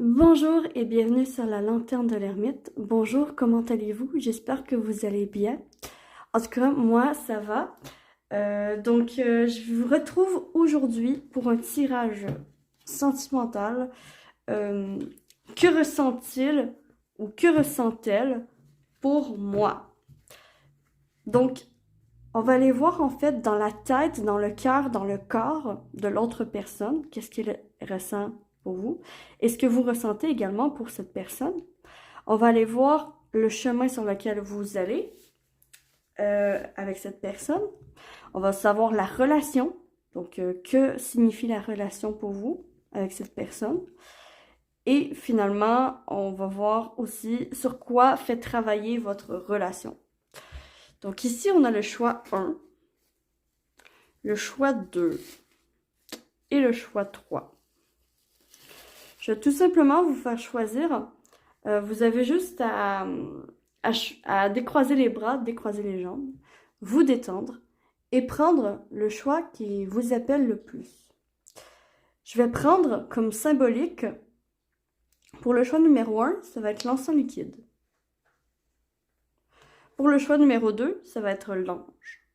Bonjour et bienvenue sur la lanterne de l'ermite. Bonjour, comment allez-vous? J'espère que vous allez bien. En tout cas, moi, ça va. Je vous retrouve aujourd'hui pour un tirage sentimental. Euh, que ressent-il ou que ressent-elle pour moi? Donc, on va aller voir en fait dans la tête, dans le cœur, dans le corps de l'autre personne, qu'est-ce qu'il ressent pour vous et ce que vous ressentez également pour cette personne. On va aller voir le chemin sur lequel vous allez avec cette personne. On va savoir la relation, donc que signifie la relation pour vous avec cette personne. Et finalement, on va voir aussi sur quoi fait travailler votre relation. Donc ici, on a le choix 1, le choix 2 et le choix 3. Je vais tout simplement vous faire choisir. Vous avez juste à décroiser les bras, décroiser les jambes, vous détendre et prendre le choix qui vous appelle le plus. Je vais prendre comme symbolique, pour le choix numéro 1, ça va être l'encens liquide. Pour le choix numéro 2, ça va être l'ange.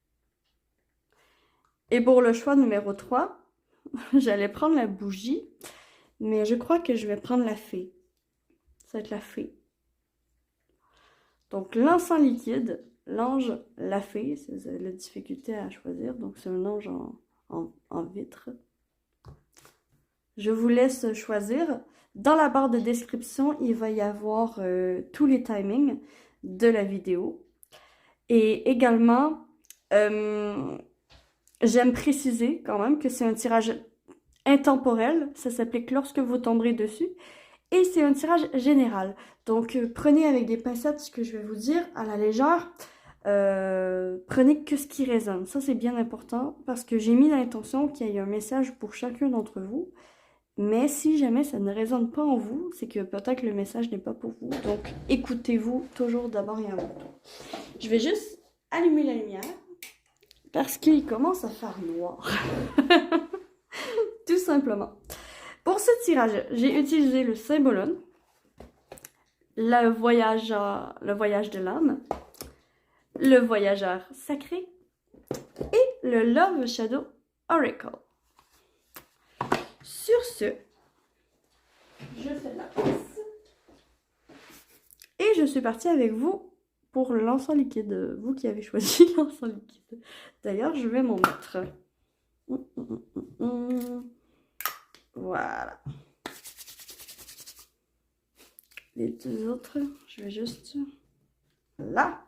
Et pour le choix numéro 3, j'allais prendre la bougie, mais je crois que je vais prendre la fée. Ça va être la fée. Donc l'encens liquide, l'ange, la fée, c'est la difficulté à choisir. Donc c'est un ange en vitre. Je vous laisse choisir. Dans la barre de description, il va y avoir tous les timings de la vidéo. Et également, j'aime préciser quand même que c'est un tirage intemporel. Ça s'applique lorsque vous tomberez dessus. Et c'est un tirage général. Donc, prenez avec des pincettes ce que je vais vous dire à la légère. Prenez que ce qui résonne. Ça, c'est bien important parce que j'ai mis l'intention qu'il y ait un message pour chacun d'entre vous. Mais si jamais ça ne résonne pas en vous, c'est que peut-être le message n'est pas pour vous. Donc, écoutez-vous toujours d'abord et avant tout. Je vais juste allumer la lumière parce qu'il commence à faire noir. Tout simplement. Pour ce tirage, j'ai utilisé le Symbolone, le voyage de l'âme, le voyageur sacré et le Love Shadow Oracle. Sur ce, je fais de la place et je suis partie avec vous pour l'encens liquide. Vous qui avez choisi l'encens liquide. D'ailleurs, je vais m'en mettre. Voilà. Les deux autres, je vais juste là.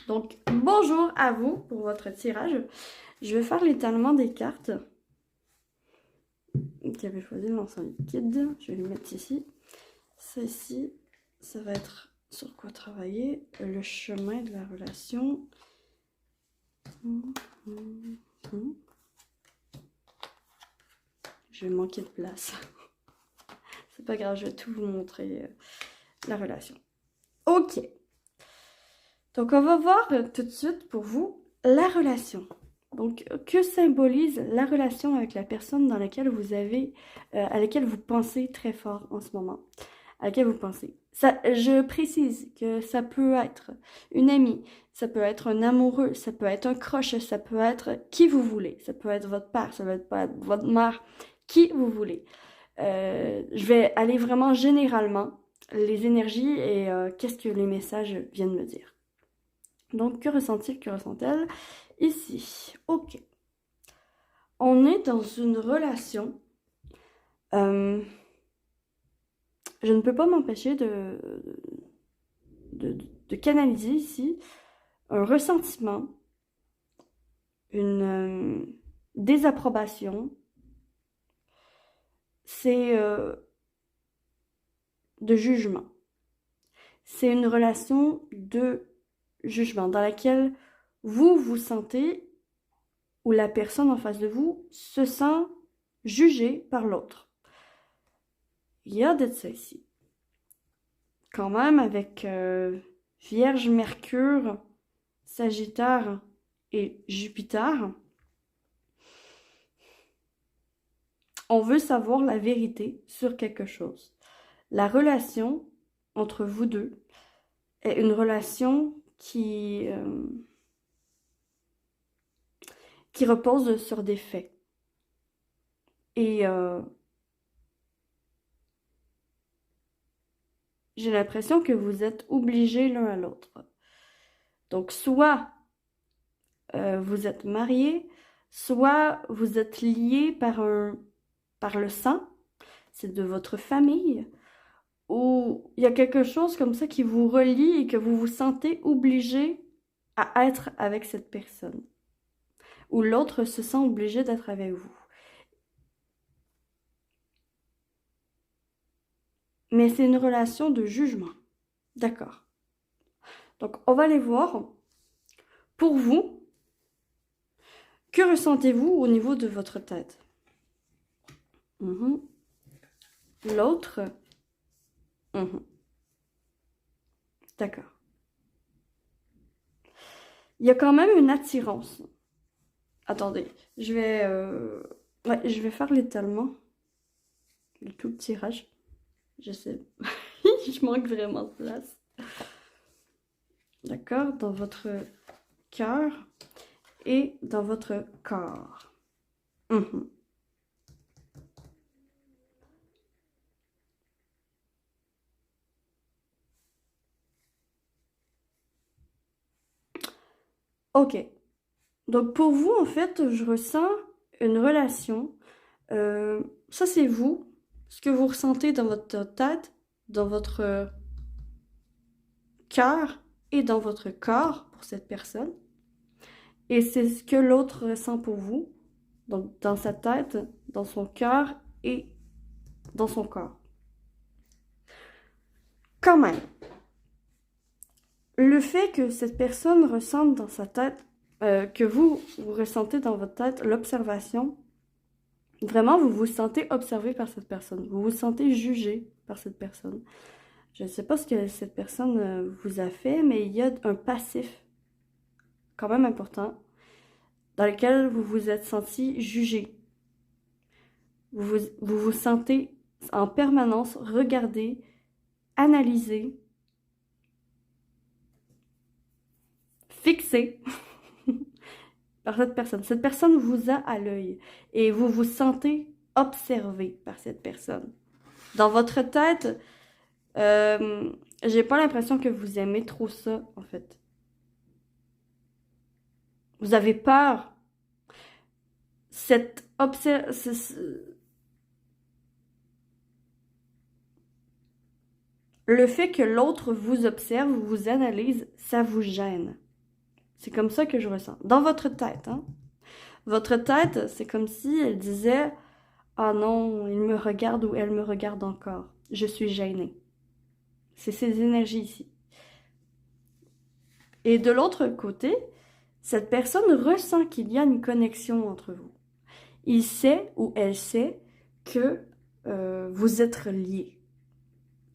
Donc, bonjour à vous pour votre tirage. Je vais faire l'étalement des cartes qui avaient choisi l'encens liquide. Je vais les mettre ici. Celle-ci, ça va être sur quoi travailler. Le chemin de la relation. Je vais manquer de place. C'est pas grave, je vais tout vous montrer la relation. Ok. Donc, on va voir tout de suite pour vous la relation. Donc, que symbolise la relation avec la personne dans laquelle vous avez, à laquelle vous pensez très fort en ce moment, à laquelle vous pensez. Ça, je précise que ça peut être une amie, ça peut être un amoureux, ça peut être un crush, ça peut être qui vous voulez. Ça peut être votre père, ça peut être votre mère, qui vous voulez. Je vais aller vraiment généralement les énergies et qu'est-ce que les messages viennent me dire. Donc, que ressent-il, que ressent-elle ici? Ok. On est dans une relation. Je ne peux pas m'empêcher de canaliser ici un ressentiment, une désapprobation. C'est de jugement. C'est une relation de jugement dans laquelle vous vous sentez ou la personne en face de vous se sent jugée par l'autre. Il y a de ça ici. Quand même avec Vierge, Mercure, Sagittaire et Jupiter, on veut savoir la vérité sur quelque chose. La relation entre vous deux est une relation qui repose sur des faits. Et j'ai l'impression que vous êtes obligés l'un à l'autre. Donc, soit vous êtes mariés, soit vous êtes liés par le sang, c'est de votre famille, ou il y a quelque chose comme ça qui vous relie et que vous vous sentez obligé à être avec cette personne, ou l'autre se sent obligé d'être avec vous. Mais c'est une relation de jugement. D'accord. Donc, on va aller voir. Pour vous, que ressentez-vous au niveau de votre tête? L'autre? D'accord. Il y a quand même une attirance. Attendez, je vais faire l'étalement. Le tout le tirage. Je sais. Je manque vraiment de place. D'accord? Dans votre cœur et dans votre corps. Ok. Donc pour vous, en fait, je ressens une relation. Ça, c'est vous. Ce que vous ressentez dans votre tête, dans votre cœur et dans votre corps pour cette personne. Et c'est ce que l'autre ressent pour vous. Donc dans sa tête, dans son cœur et dans son corps. Quand même, le fait que cette personne ressente dans sa tête, que vous ressentez dans votre tête l'observation, vraiment vous vous sentez observé par cette personne, vous vous sentez jugé par cette personne. Je ne sais pas ce que cette personne vous a fait, mais il y a un passif quand même important dans lequel vous vous êtes senti jugé. Vous vous sentez en permanence regardé, analysé, fixé par cette personne. Cette personne vous a à l'œil et vous vous sentez observé par cette personne. Dans votre tête, j'ai pas l'impression que vous aimez trop ça, en fait. Vous avez peur. Le fait que l'autre vous observe, vous analyse, ça vous gêne. C'est comme ça que je ressens. Dans votre tête, hein. Votre tête, c'est comme si elle disait « Ah non, il me regarde ou elle me regarde encore. Je suis gênée. » C'est ces énergies ici. Et de l'autre côté, cette personne ressent qu'il y a une connexion entre vous. Il sait ou elle sait que vous êtes liés.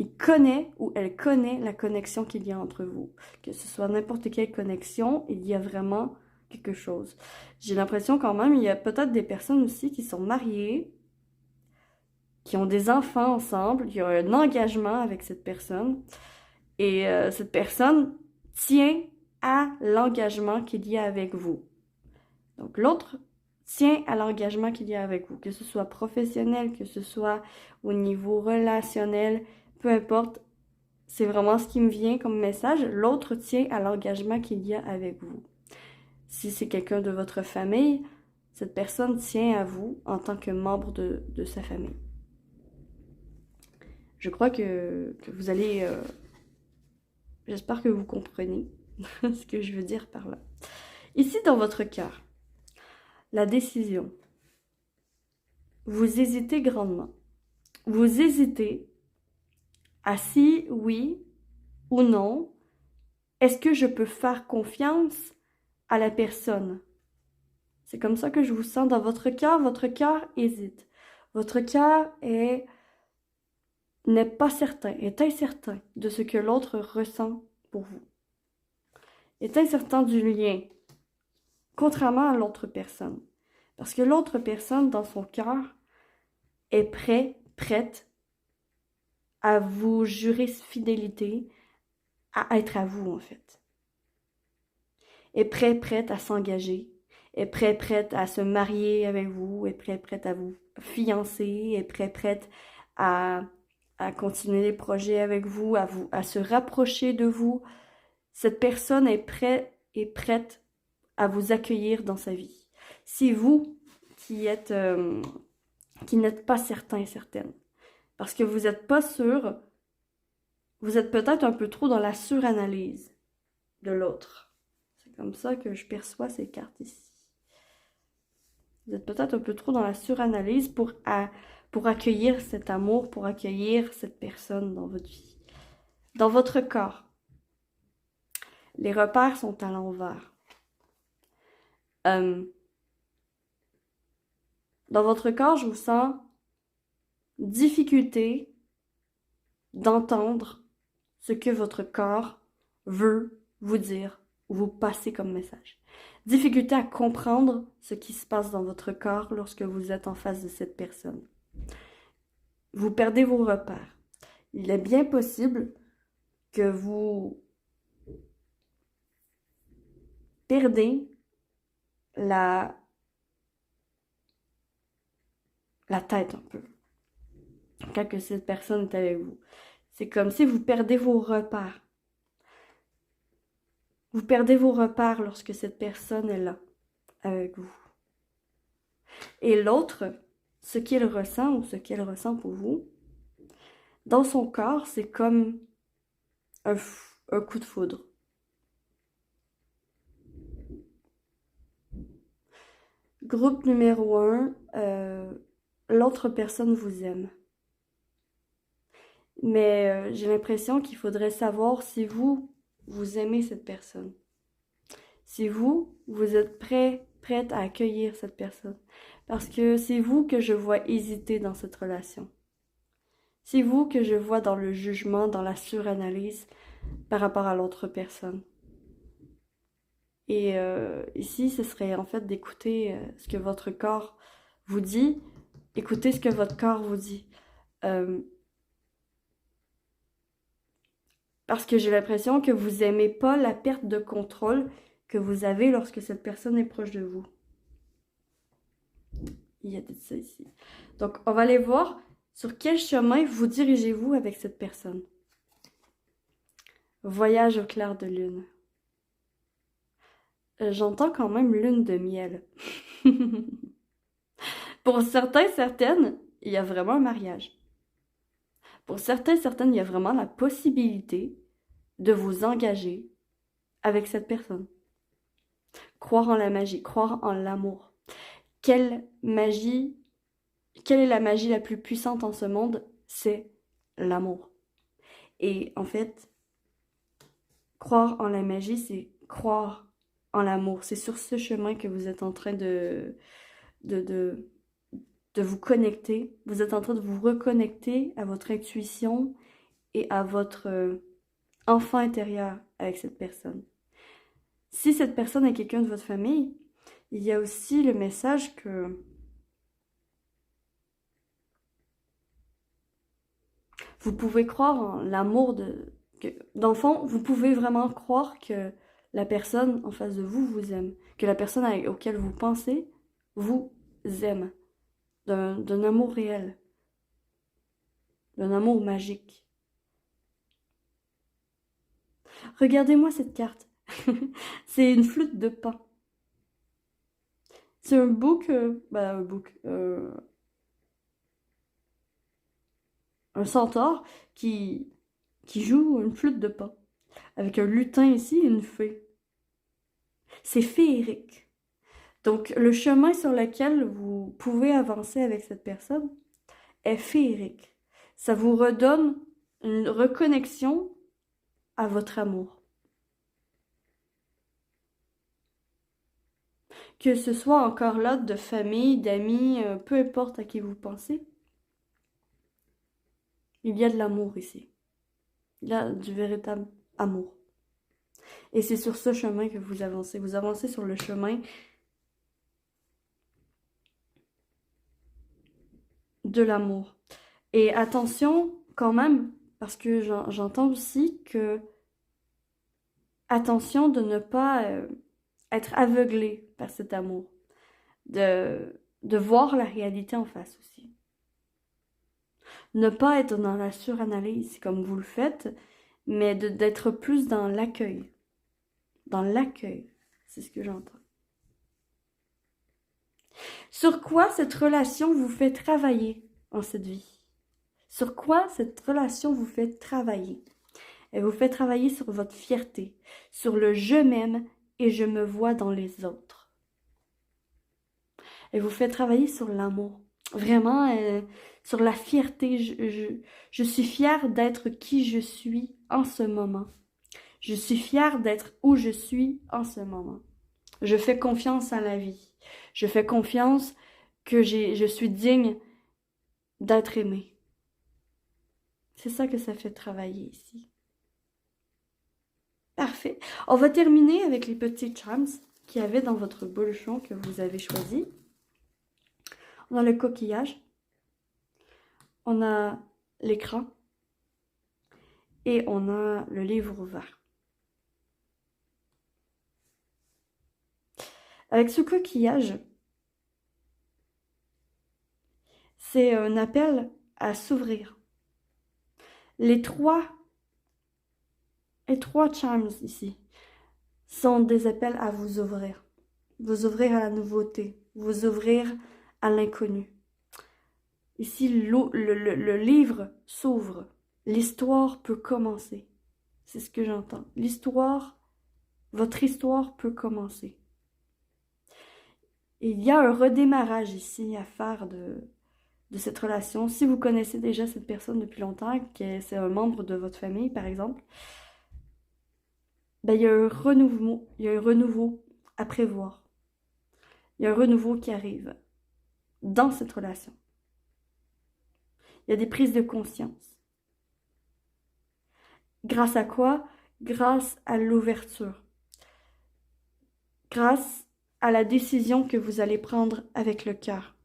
Il connaît ou elle connaît la connexion qu'il y a entre vous. Que ce soit n'importe quelle connexion, il y a vraiment quelque chose. J'ai l'impression quand même, il y a peut-être des personnes aussi qui sont mariées, qui ont des enfants ensemble, qui ont un engagement avec cette personne. Et cette personne tient à l'engagement qu'il y a avec vous. Donc l'autre tient à l'engagement qu'il y a avec vous, que ce soit professionnel, que ce soit au niveau relationnel, peu importe, c'est vraiment ce qui me vient comme message. L'autre tient à l'engagement qu'il y a avec vous. Si c'est quelqu'un de votre famille, cette personne tient à vous en tant que membre de sa famille. Je crois que vous allez... j'espère que vous comprenez ce que je veux dire par là. Ici, dans votre cœur, la décision. Vous hésitez grandement. Vous hésitez à si oui ou non, est-ce que je peux faire confiance à la personne? C'est comme ça que je vous sens dans votre cœur hésite. Votre cœur n'est pas certain, est incertain de ce que l'autre ressent pour vous. Est incertain du lien, contrairement à l'autre personne. Parce que l'autre personne, dans son cœur, est prête à vous jurer fidélité, à être à vous en fait. Est prête à s'engager, est prête à se marier avec vous, est prête à vous fiancer, est prête à, à continuer les projets avec vous, à se rapprocher de vous. Cette personne est prête à vous accueillir dans sa vie. Si vous qui n'êtes pas certain et certaine, parce que vous n'êtes pas sûr, vous êtes peut-être un peu trop dans la suranalyse de l'autre. C'est comme ça que je perçois ces cartes ici. Vous êtes peut-être un peu trop dans la suranalyse pour accueillir cet amour, pour accueillir cette personne dans votre vie. Dans votre corps, les repères sont à l'envers. Dans votre corps, je vous sens difficulté d'entendre ce que votre corps veut vous dire ou vous passer comme message. Difficulté à comprendre ce qui se passe dans votre corps lorsque vous êtes en face de cette personne. Vous perdez vos repères. Il est bien possible que vous perdez la tête un peu quand que cette personne est avec vous. C'est comme si vous perdez vos repères. Vous perdez vos repères lorsque cette personne est là avec vous. Et l'autre, ce qu'il ressent ou ce qu'elle ressent pour vous, dans son corps, c'est comme un coup de foudre. Groupe numéro 1, l'autre personne vous aime. Mais j'ai l'impression qu'il faudrait savoir si vous aimez cette personne. Si vous êtes prête à accueillir cette personne. Parce que c'est vous que je vois hésiter dans cette relation. C'est vous que je vois dans le jugement, dans la suranalyse par rapport à l'autre personne. Et ici, ce serait en fait d'écouter ce que votre corps vous dit. Écoutez ce que votre corps vous dit. Parce que j'ai l'impression que vous n'aimez pas la perte de contrôle que vous avez lorsque cette personne est proche de vous. Il y a de ça ici. Donc, on va aller voir sur quel chemin vous dirigez-vous avec cette personne. Voyage au clair de lune. J'entends quand même lune de miel. Pour certains, certaines, il y a vraiment un mariage. Pour certains, certaines, il y a vraiment la possibilité de vous engager avec cette personne. Croire en la magie, croire en l'amour. Quelle est la magie la plus puissante en ce monde? C'est l'amour. Et en fait, croire en la magie, c'est croire en l'amour. C'est sur ce chemin que vous êtes en train de vous connecter. Vous êtes en train de vous reconnecter à votre intuition et à votre enfant intérieur avec cette personne. Si cette personne est quelqu'un de votre famille, il y a aussi le message que vous pouvez croire en l'amour dans le fond, vous pouvez vraiment croire que la personne en face de vous vous aime, que la personne auquel vous pensez vous aime, d'un amour réel, d'un amour magique. Regardez-moi cette carte. C'est une flûte de Pan. C'est un un centaure qui joue une flûte de Pan. Avec un lutin ici et une fée. C'est féerique. Donc, le chemin sur lequel vous pouvez avancer avec cette personne est féerique. Ça vous redonne une reconnexion à votre amour. Que ce soit encore là de famille, d'amis, peu importe à qui vous pensez, il y a de l'amour ici. Il y a du véritable amour. Et c'est sur ce chemin que vous avancez. Vous avancez sur le chemin de l'amour. Et attention, quand même, parce que j'entends aussi que, attention de ne pas être aveuglé par cet amour, de voir la réalité en face aussi. Ne pas être dans la suranalyse comme vous le faites, mais d'être plus dans l'accueil. Dans l'accueil, c'est ce que j'entends. Sur quoi cette relation vous fait travailler en cette vie? Sur quoi cette relation vous fait travailler? Elle vous fait travailler sur votre fierté, sur le je m'aime et je me vois dans les autres. Elle vous fait travailler sur l'amour. Vraiment, sur la fierté. Je suis fière d'être qui je suis en ce moment. Je suis fière d'être où je suis en ce moment. Je fais confiance à la vie. Je fais confiance que je suis digne d'être aimée. C'est ça que ça fait travailler ici. Parfait. On va terminer avec les petits charms qu'il y avait dans votre boluchon que vous avez choisi. On a le coquillage. On a l'écran. Et on a le livre ouvert. Avec ce coquillage, c'est un appel à s'ouvrir. Les trois charms ici sont des appels à vous ouvrir. Vous ouvrir à la nouveauté, vous ouvrir à l'inconnu. Ici, le livre s'ouvre. L'histoire peut commencer. C'est ce que j'entends. Votre histoire peut commencer. Et il y a un redémarrage ici à faire de cette relation. Si vous connaissez déjà cette personne depuis longtemps, que c'est un membre de votre famille, par exemple, ben, il y a un renouveau à prévoir. Il y a un renouveau qui arrive dans cette relation. Il y a des prises de conscience. Grâce à quoi? Grâce à l'ouverture. Grâce à la décision que vous allez prendre avec le cœur.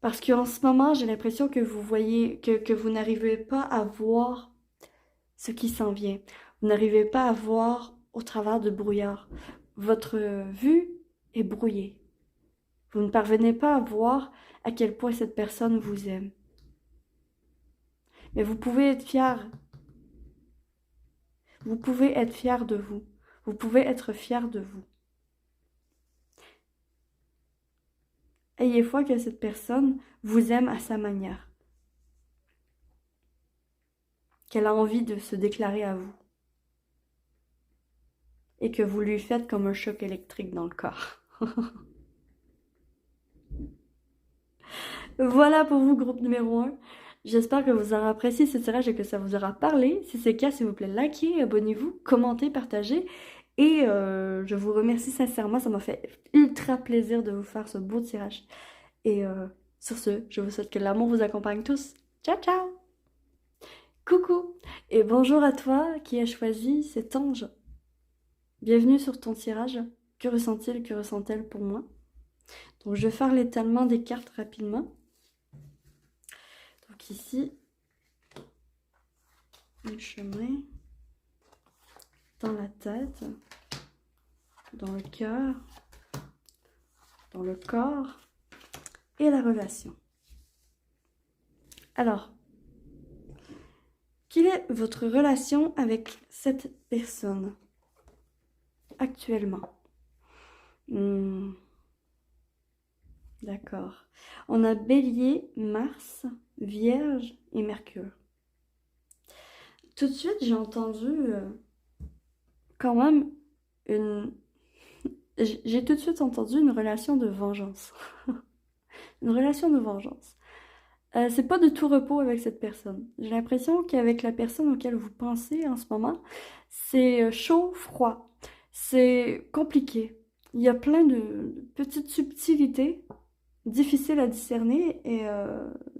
Parce qu'en ce moment, j'ai l'impression que vous voyez, que vous n'arrivez pas à voir ce qui s'en vient. Vous n'arrivez pas à voir au travers de brouillard. Votre vue est brouillée. Vous ne parvenez pas à voir à quel point cette personne vous aime. Mais vous pouvez être fier. Vous pouvez être fier de vous. Vous pouvez être fier de vous. Ayez foi que cette personne vous aime à sa manière. Qu'elle a envie de se déclarer à vous. Et que vous lui faites comme un choc électrique dans le corps. Voilà pour vous, groupe numéro 1. J'espère que vous aurez apprécié ce tirage et que ça vous aura parlé. Si c'est le cas, s'il vous plaît, likez, abonnez-vous, commentez, partagez. Et je vous remercie sincèrement, ça m'a fait ultra plaisir de vous faire ce beau tirage. Et sur ce, je vous souhaite que l'amour vous accompagne tous. Ciao, ciao! Coucou! Et bonjour à toi qui as choisi cet ange. Bienvenue sur ton tirage. Que ressent-il, que ressent-elle pour moi? Donc je vais faire l'étalement des cartes rapidement. Donc ici, le chemin, dans la tête, dans le cœur, dans le corps et la relation. Alors, quelle est votre relation avec cette personne actuellement? D'accord. On a Bélier, Mars, Vierge et Mercure. Tout de suite, j'ai entendu quand même j'ai tout de suite entendu une relation de vengeance. Une relation de vengeance. C'est pas de tout repos avec cette personne. J'ai l'impression qu'avec la personne auquel vous pensez en ce moment, c'est chaud, froid. C'est compliqué. Il y a plein de petites subtilités difficiles à discerner et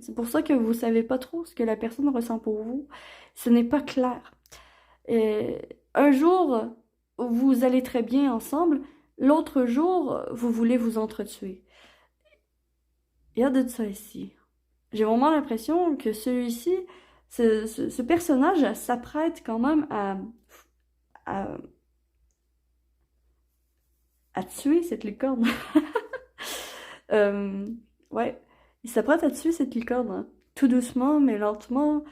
c'est pour ça que vous savez pas trop ce que la personne ressent pour vous. Ce n'est pas clair. Et un jour, vous allez très bien ensemble. L'autre jour, vous voulez vous entretuer. Il y a de ça ici. J'ai vraiment l'impression que celui-ci Ce personnage s'apprête quand même à, à tuer cette licorne. Euh, ouais, il s'apprête à tuer cette licorne, hein. Tout doucement, mais lentement.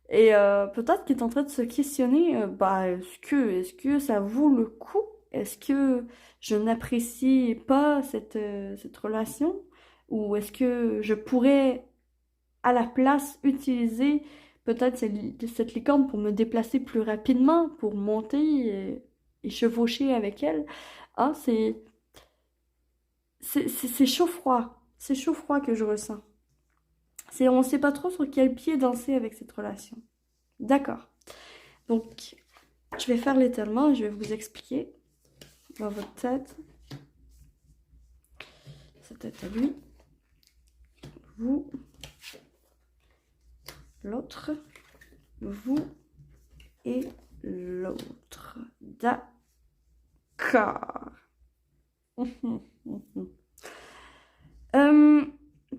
Et peut-être qu'il est en train de se questionner, bah, est-ce que ça vaut le coup? Est-ce que je n'apprécie pas cette relation? Ou est-ce que je pourrais, à la place, utiliser peut-être cette licorne pour me déplacer plus rapidement, pour monter et chevaucher avec elle? Ah, c'est chaud-froid. C'est chaud-froid que je ressens. On ne sait pas trop sur quel pied danser avec cette relation. D'accord. Donc, je vais faire l'étalement et je vais vous expliquer dans votre tête. Sa tête à lui. Vous. L'autre. Vous. Et l'autre. D'accord.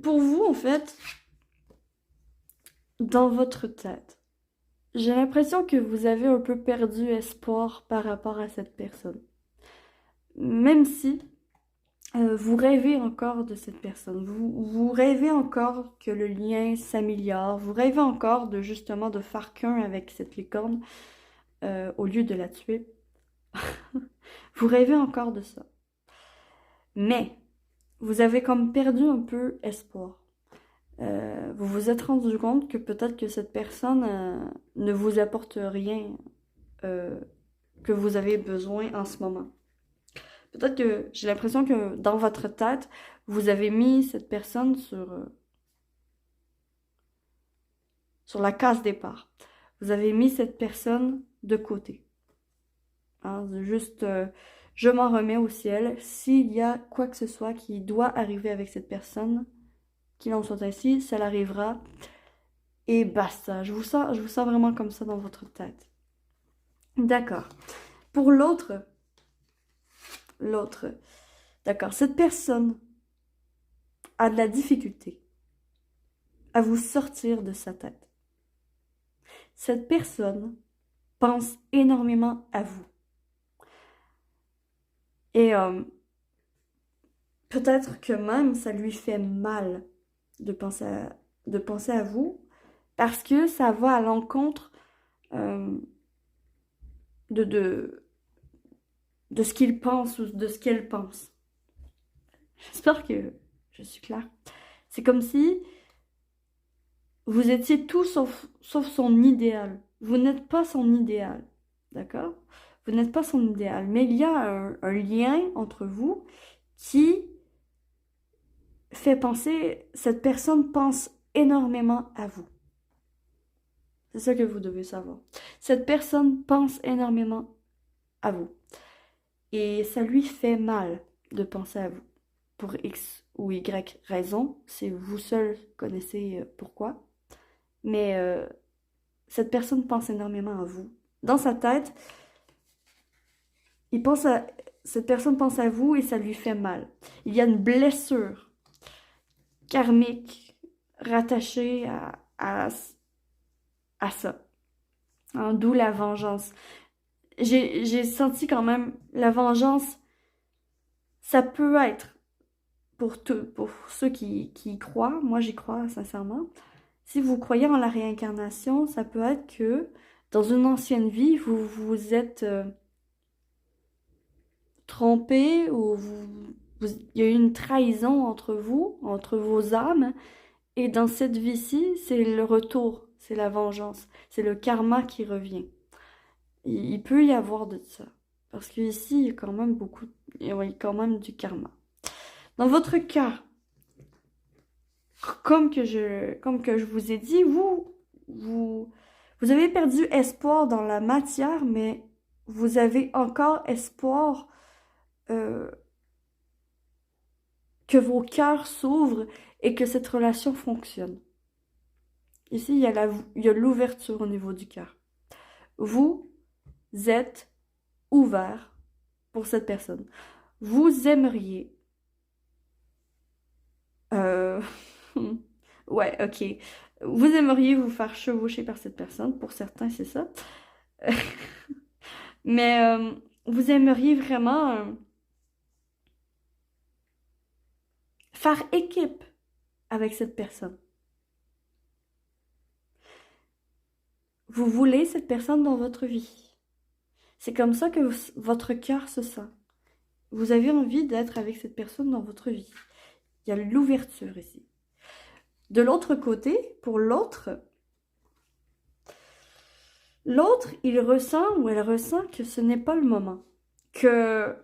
Pour vous, en fait, dans votre tête, j'ai l'impression que vous avez un peu perdu espoir par rapport à cette personne. Même si vous rêvez encore de cette personne, vous rêvez encore que le lien s'améliore, vous rêvez encore de justement de faire qu'un avec cette licorne au lieu de la tuer. Vous rêvez encore de ça. Mais vous avez comme perdu un peu espoir. Vous vous êtes rendu compte que peut-être que cette personne ne vous apporte rien que vous avez besoin en ce moment. Peut-être que j'ai l'impression que dans votre tête, vous avez mis cette personne sur la case départ. Vous avez mis cette personne de côté. Hein, juste, je m'en remets au ciel. S'il y a quoi que ce soit qui doit arriver avec cette personne, qu'il en soit ainsi, ça l'arrivera. Et basta. Je vous sens vraiment comme ça dans votre tête. D'accord. Pour l'autre, d'accord, cette personne a de la difficulté à vous sortir de sa tête. Cette personne pense énormément à vous. Et peut-être que même ça lui fait mal de penser à vous parce que ça va à l'encontre de ce qu'il pense ou de ce qu'elle pense. J'espère que je suis claire. C'est comme si vous étiez tout sauf son idéal. Vous n'êtes pas son idéal, d'accord? Vous n'êtes pas son idéal, mais il y a un lien entre vous qui fait penser, cette personne pense énormément à vous. C'est ça que vous devez savoir. Cette personne pense énormément à vous. Et ça lui fait mal de penser à vous. Pour X ou Y raison, c'est vous seul connaissez pourquoi. Mais cette personne pense énormément à vous. Dans sa tête, cette personne pense à vous et ça lui fait mal. Il y a une blessure karmique rattachée à ça. Hein, d'où la vengeance. J'ai senti quand même la vengeance, ça peut être pour ceux qui y croient, moi j'y crois sincèrement. Si vous croyez en la réincarnation, ça peut être que dans une ancienne vie, vous vous êtes trompé ou il y a eu une trahison entre vous, entre vos âmes. Et dans cette vie-ci, c'est le retour, c'est la vengeance, c'est le karma qui revient. Il peut y avoir de ça. Parce qu'ici, il y a quand même il y a quand même du karma. Dans votre cas, comme que je vous ai dit, vous avez perdu espoir dans la matière, mais vous avez encore espoir que vos cœurs s'ouvrent et que cette relation fonctionne. Ici, il y a l'ouverture au niveau du cœur. Vous êtes ouvert pour cette personne. Vous aimeriez... Ouais, ok. Vous aimeriez vous faire chevaucher par cette personne, pour certains c'est ça. Mais vous aimeriez vraiment faire équipe avec cette personne. Vous voulez cette personne dans votre vie. C'est comme ça que votre cœur se sent. Vous avez envie d'être avec cette personne dans votre vie. Il y a l'ouverture ici. De l'autre côté, pour l'autre, il ressent ou elle ressent que ce n'est pas le moment. Que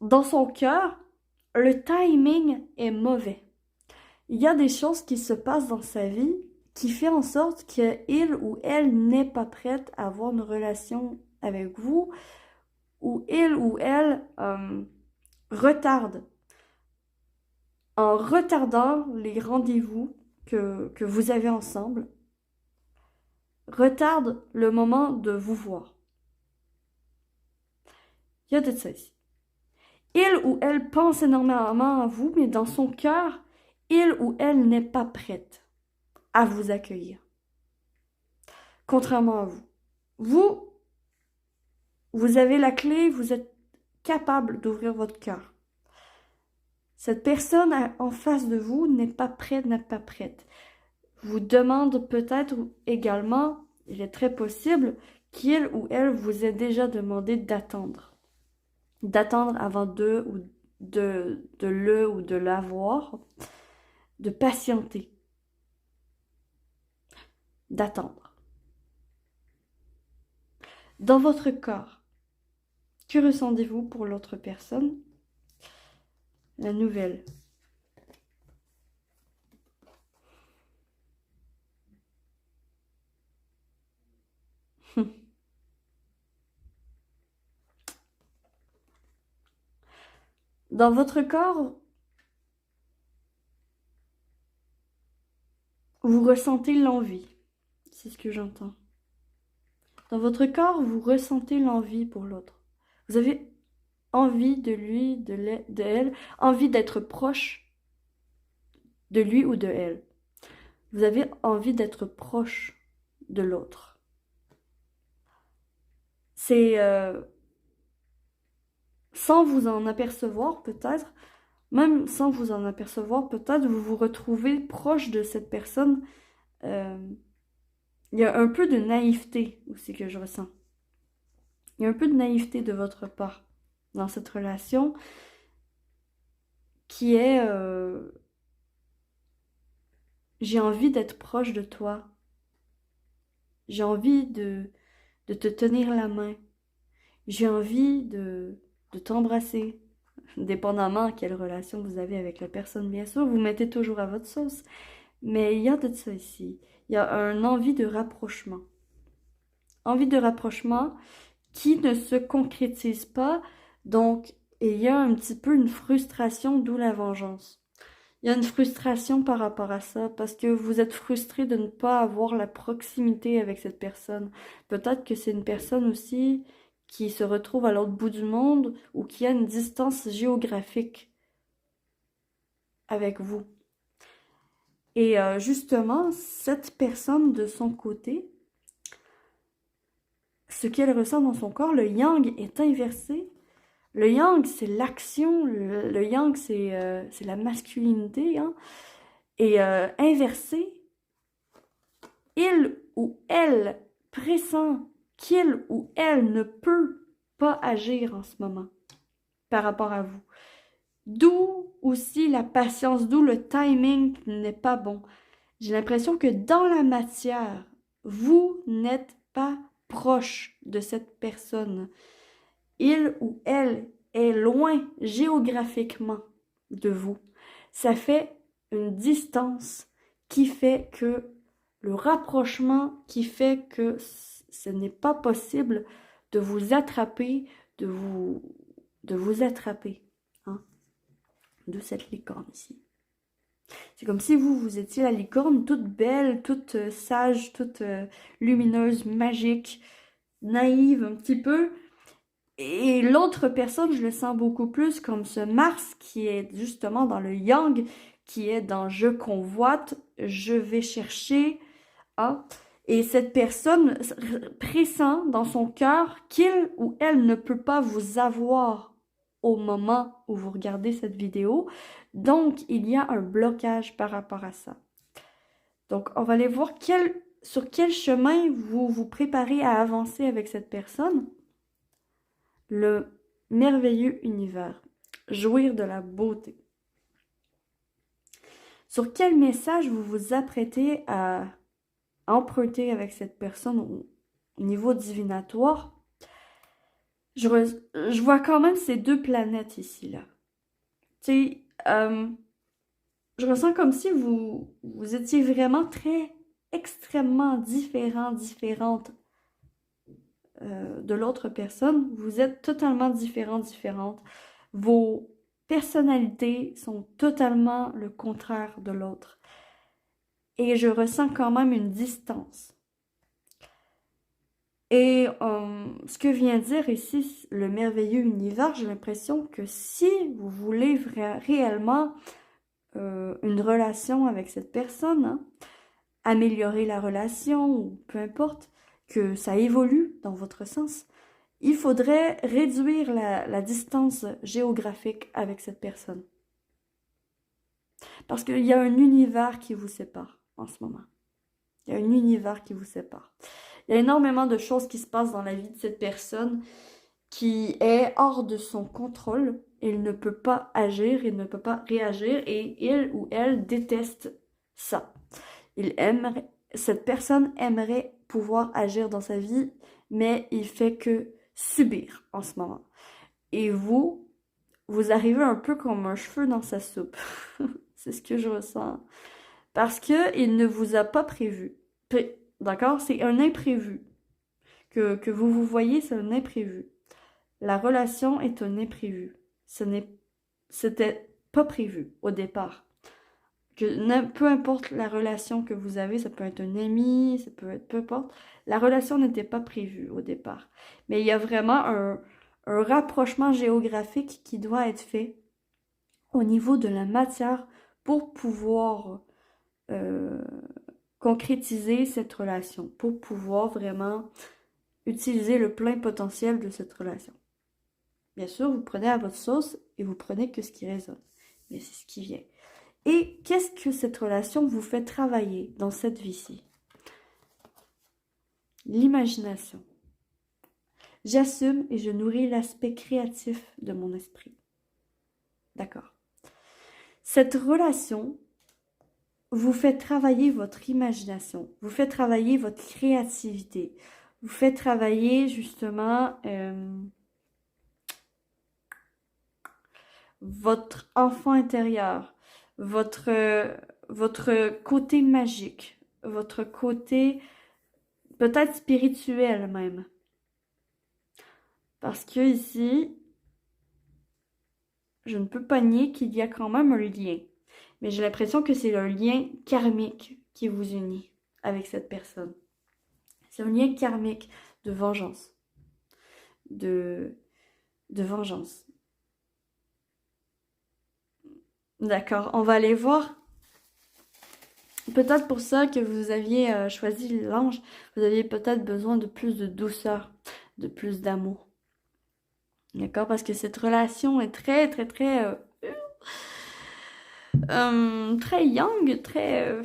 dans son cœur, le timing est mauvais. Il y a des choses qui se passent dans sa vie qui fait en sorte qu'il ou elle n'est pas prête à avoir une relation avec vous, ou il ou elle retarde. En retardant les rendez-vous que vous avez ensemble, retarde le moment de vous voir. Il y a de ça ici. Il ou elle pense énormément à vous, mais dans son cœur, il ou elle n'est pas prête à vous accueillir. Contrairement à vous. Vous avez la clé, vous êtes capable d'ouvrir votre cœur. Cette personne en face de vous n'est pas prête. Vous demande peut-être également, il est très possible, qu'il ou elle vous ait déjà demandé d'attendre. D'attendre avant de le ou de l'avoir, de patienter, d'attendre. Dans votre corps, que ressentez-vous pour l'autre personne? La nouvelle. Dans votre corps, vous ressentez l'envie. C'est ce que j'entends. Dans votre corps, vous ressentez l'envie pour l'autre. Vous avez envie de lui, de elle, envie d'être proche de lui ou de elle. Vous avez envie d'être proche de l'autre. C'est sans vous en apercevoir peut-être, même sans vous en apercevoir peut-être, vous vous retrouvez proche de cette personne. Il y a un peu de naïveté aussi que je ressens. Il y a un peu de naïveté de votre part dans cette relation qui est j'ai envie d'être proche de toi. J'ai envie de te tenir la main. J'ai envie de t'embrasser. Dépendamment quelle relation vous avez avec la personne, bien sûr, vous mettez toujours à votre sauce. Mais il y a de ça ici. Il y a un envie de rapprochement. Envie de rapprochement qui ne se concrétise pas. Donc, il y a un petit peu une frustration, d'où la vengeance. Il y a une frustration par rapport à ça, parce que vous êtes frustré de ne pas avoir la proximité avec cette personne. Peut-être que c'est une personne aussi qui se retrouve à l'autre bout du monde ou qui a une distance géographique avec vous. Et justement, cette personne de son côté, ce qu'elle ressent dans son corps, le yang est inversé. Le yang, c'est l'action, le yang, c'est la masculinité. Hein? Et inversé, il ou elle pressent qu'il ou elle ne peut pas agir en ce moment par rapport à vous. D'où aussi la patience, d'où le timing n'est pas bon. J'ai l'impression que dans la matière, vous n'êtes pas proche de cette personne. Il ou elle est loin géographiquement de vous. Ça fait une distance qui fait que le rapprochement qui fait que ce n'est pas possible de vous attraper, de vous attraper. Hein, de cette licorne ici. C'est comme si vous étiez la licorne toute belle, toute sage, toute lumineuse, magique, naïve un petit peu. Et l'autre personne, je le sens beaucoup plus comme ce Mars qui est justement dans le Yang, qui est dans je convoite, je vais chercher. Ah. Et cette personne pressent dans son cœur qu'il ou elle ne peut pas vous avoir au moment où vous regardez cette vidéo. Donc, il y a un blocage par rapport à ça. Donc, on va aller voir sur quel chemin vous vous préparez à avancer avec cette personne. Le merveilleux univers. Jouir de la beauté. Sur quel message vous vous apprêtez à emprunter avec cette personne au niveau divinatoire? Je vois quand même ces deux planètes ici, là. Tu sais, je ressens comme si vous étiez vraiment extrêmement différentes de l'autre personne. Vous êtes totalement différentes. Vos personnalités sont totalement le contraire de l'autre. Et je ressens quand même une distance. Et ce que vient dire ici le merveilleux univers, j'ai l'impression que si vous voulez réellement une relation avec cette personne, hein, améliorer la relation ou peu importe, que ça évolue dans votre sens, il faudrait réduire la distance géographique avec cette personne. Parce qu'il y a un univers qui vous sépare en ce moment. Il y a un univers qui vous sépare. Il y a énormément de choses qui se passent dans la vie de cette personne qui est hors de son contrôle. Il ne peut pas agir, il ne peut pas réagir et il ou elle déteste ça. Cette personne aimerait pouvoir agir dans sa vie, mais il fait que subir en ce moment. Et vous arrivez un peu comme un cheveu dans sa soupe. C'est ce que je ressens. Parce qu'il ne vous a pas prévu. D'accord? C'est un imprévu. Que vous voyez, c'est un imprévu. La relation est un imprévu. C'était pas prévu au départ. Peu importe la relation que vous avez, ça peut être un ami, ça peut être peu importe. La relation n'était pas prévue au départ. Mais il y a vraiment un rapprochement géographique qui doit être fait au niveau de la matière pour pouvoir concrétiser cette relation, pour pouvoir vraiment utiliser le plein potentiel de cette relation. Bien sûr, vous prenez à votre sauce et vous prenez que ce qui résonne. Mais c'est ce qui vient. Et qu'est-ce que cette relation vous fait travailler dans cette vie-ci? L'imagination. J'assume et je nourris l'aspect créatif de mon esprit. D'accord. Cette relation vous fait travailler votre imagination, vous fait travailler votre créativité, vous fait travailler justement votre enfant intérieur, votre côté magique, votre côté peut-être spirituel même. Parce que ici, je ne peux pas nier qu'il y a quand même un lien. Mais j'ai l'impression que c'est un lien karmique qui vous unit avec cette personne. C'est un lien karmique de vengeance. De vengeance. D'accord, on va aller voir. Peut-être pour ça que vous aviez choisi l'ange, vous aviez peut-être besoin de plus de douceur, de plus d'amour. D'accord, parce que cette relation est très yang, très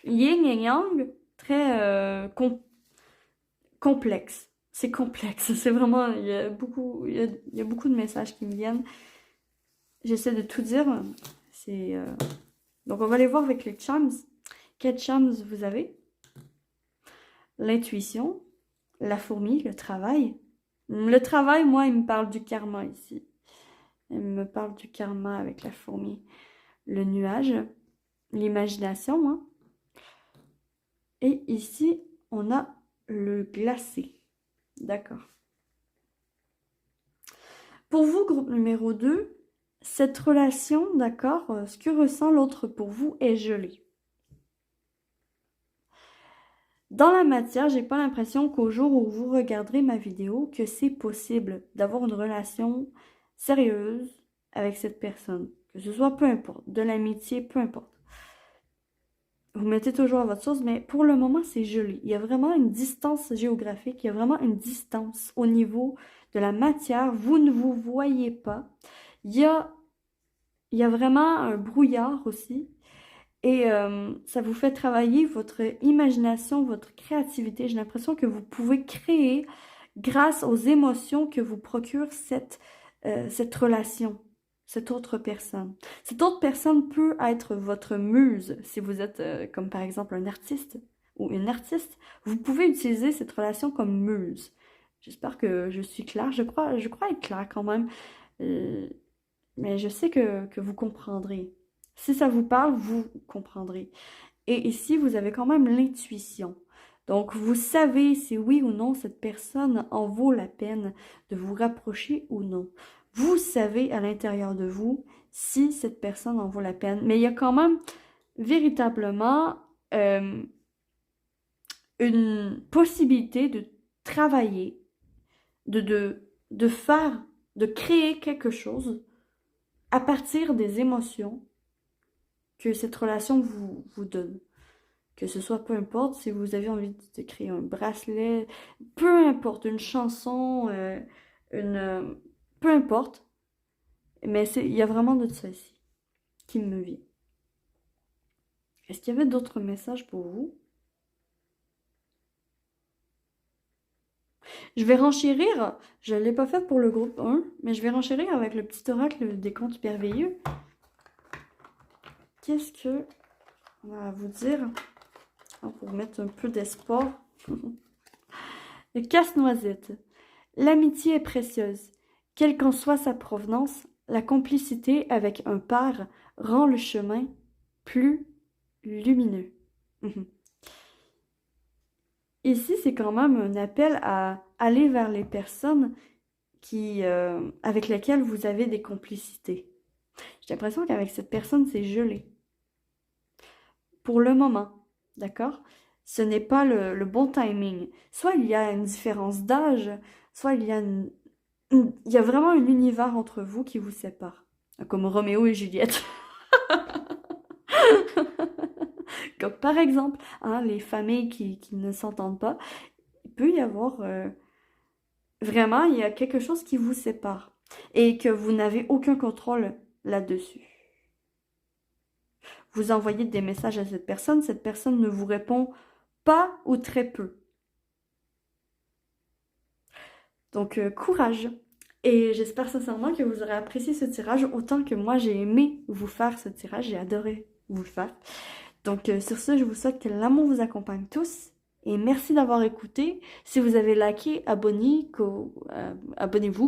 yin et yang, très complexe. C'est complexe, c'est vraiment, il y a beaucoup de messages qui me viennent. J'essaie de tout dire. Donc on va aller voir avec les charms. Quels charms vous avez? L'intuition, la fourmi, le travail. Le travail, moi, il me parle du karma ici. Il me parle du karma avec la fourmi. Le nuage, l'imagination. Hein. Et ici, on a le glacé. D'accord. Pour vous, groupe numéro 2, cette relation, d'accord, ce que ressent l'autre pour vous est gelé. Dans la matière, j'ai pas l'impression qu'au jour où vous regarderez ma vidéo, que c'est possible d'avoir une relation sérieuse avec cette personne. Que ce soit peu importe, de l'amitié, peu importe. Vous mettez toujours à votre source, mais pour le moment, c'est gelé. Il y a vraiment une distance géographique, il y a vraiment une distance au niveau de la matière. Vous ne vous voyez pas. Il y a, il y a vraiment un brouillard aussi. Et ça vous fait travailler votre imagination, votre créativité. J'ai l'impression que vous pouvez créer grâce aux émotions que vous procure cette relation, cette autre personne. Cette autre personne peut être votre muse si vous êtes comme par exemple un artiste ou une artiste. Vous pouvez utiliser cette relation comme muse. J'espère que je suis claire. Je crois être claire quand même. Euh, mais je sais que vous comprendrez. Si ça vous parle, vous comprendrez. Et ici, vous avez quand même l'intuition. Donc, vous savez si oui ou non cette personne en vaut la peine de vous rapprocher ou non. Vous savez à l'intérieur de vous si cette personne en vaut la peine. Mais il y a quand même véritablement une possibilité de travailler, de faire, de créer quelque chose à partir des émotions que cette relation vous donne. Que ce soit, peu importe, si vous avez envie de créer un bracelet, peu importe, une chanson, peu importe. Mais il y a vraiment de ça ici qui me vient. Est-ce qu'il y avait d'autres messages pour vous? Je vais renchérir, je ne l'ai pas fait pour le groupe 1, mais je vais renchérir avec le petit oracle des contes merveilleux. Qu'est-ce que on va vous dire pour mettre un peu d'espoir? Le casse-noisette. L'amitié est précieuse. Quelle qu'en soit sa provenance, la complicité avec un père rend le chemin plus lumineux. Ici, c'est quand même un appel à aller vers les personnes avec lesquelles vous avez des complicités. J'ai l'impression qu'avec cette personne, c'est gelé. Pour le moment, d'accord? Ce n'est pas le bon timing. Soit il y a une différence d'âge, soit il y a vraiment un univers entre vous qui vous sépare. Comme Roméo et Juliette. Comme par exemple, hein, les familles qui ne s'entendent pas. Il peut y avoir... vraiment, il y a quelque chose qui vous sépare. Et que vous n'avez aucun contrôle là-dessus. Vous envoyez des messages à cette personne ne vous répond pas ou très peu. Donc, courage. Et j'espère sincèrement que vous aurez apprécié ce tirage autant que moi j'ai aimé vous faire ce tirage. J'ai adoré vous le faire. Donc, sur ce, je vous souhaite que l'amour vous accompagne tous. Et merci d'avoir écouté. Si vous avez liké, abonnez-vous,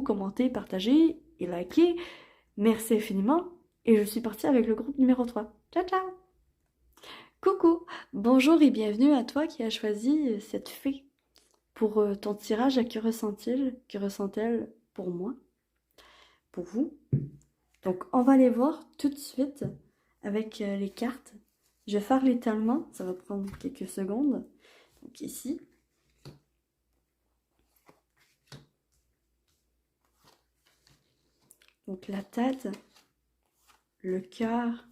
commentez, partagez et likez. Merci infiniment. Et je suis partie avec le groupe numéro 3. Ciao, ciao! Coucou! Bonjour et bienvenue à toi qui as choisi cette fée pour ton tirage. Que ressent-il? Que ressent-elle pour moi? Pour vous? Donc, on va aller voir tout de suite avec les cartes. Je vais faire l'étalement, ça va prendre quelques secondes. Donc ici. Donc la tête, le cœur